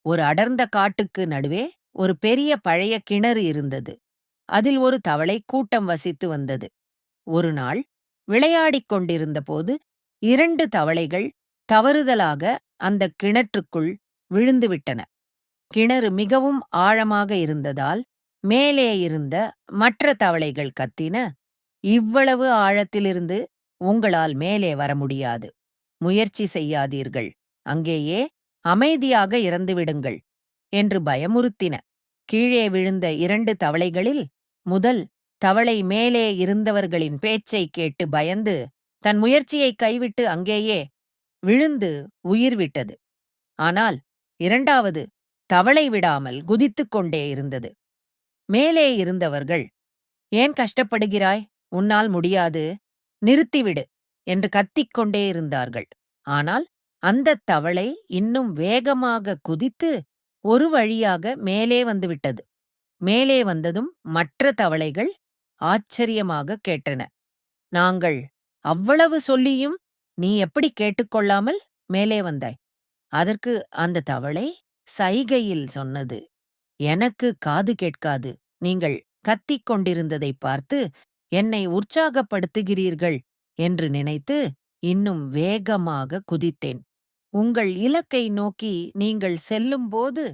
ஒரு அடர்ந்த காட்டுக்கு நடுவே ஒரு பெரிய பழைய கிணறு இருந்தது. அதில் ஒரு தவளை கூட்டம் வசித்து வந்தது. ஒரு நாள் விளையாடிக் கொண்டிருந்தபோது 2 தவளைகள் தவறுதலாக அந்த கிணற்றுக்குள் விழுந்துவிட்டன. கிணறு மிகவும் ஆழமாக இருந்ததால் மேலே இருந்த மற்ற தவளைகள் கத்தின, "இவ்வளவு ஆழத்திலிருந்து உங்களால் மேலே வர முடியாது. முயற்சி செய்யாதீர்கள். அங்கேயே அமைதியாக இறந்துவிடுங்கள்" என்று பயமுறுத்தின. கீழே விழுந்த 2 தவளைகளில் முதல் தவளை மேலே இருந்தவர்களின் பேச்சைக் கேட்டு பயந்து தன் முயற்சியை கைவிட்டு அங்கேயே விழுந்து உயிர் விட்டது. ஆனால் 2வது தவளை விடாமல் குதித்துக் கொண்டே இருந்தது. மேலே இருந்தவர்கள், "ஏன் கஷ்டப்படுகிறாய்? உன்னால் முடியாது. நிறுத்திவிடு" என்று கத்திக்கொண்டே இருந்தார்கள். ஆனால் அந்தத் தவளை இன்னும் வேகமாக குதித்து ஒரு வழியாக மேலே வந்துவிட்டது. மேலே வந்ததும் மற்ற தவளைகள் ஆச்சரியமாக கேட்டன, "நாங்கள் அவ்வளவு சொல்லியும் நீ எப்படி கேட்டுக்கொள்ளாமல் மேலே வந்தாய்?" அதற்கு அந்த தவளை சைகையில் சொன்னது, "எனக்கு காது கேட்காது. நீங்கள் கத்திக் கொண்டிருந்ததைப் பார்த்து என்னை உற்சாகப்படுத்துகிறீர்கள் என்று நினைத்து இன்னும் வேகமாக குதித்தேன். உங்கள் இலக்கை நோக்கி நீங்கள் செல்லும்போது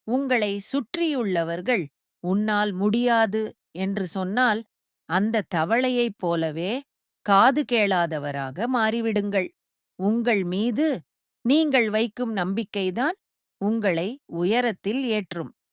உங்களை சுற்றியுள்ளவர்கள் உன்னால் முடியாது என்று சொன்னால் அந்த தவளையைப் போலவே காது கேளாதவராக மாறிவிடுங்கள். உங்கள் மீது நீங்கள் வைக்கும் நம்பிக்கைதான் உங்களை உயரத்தில் ஏற்றும்"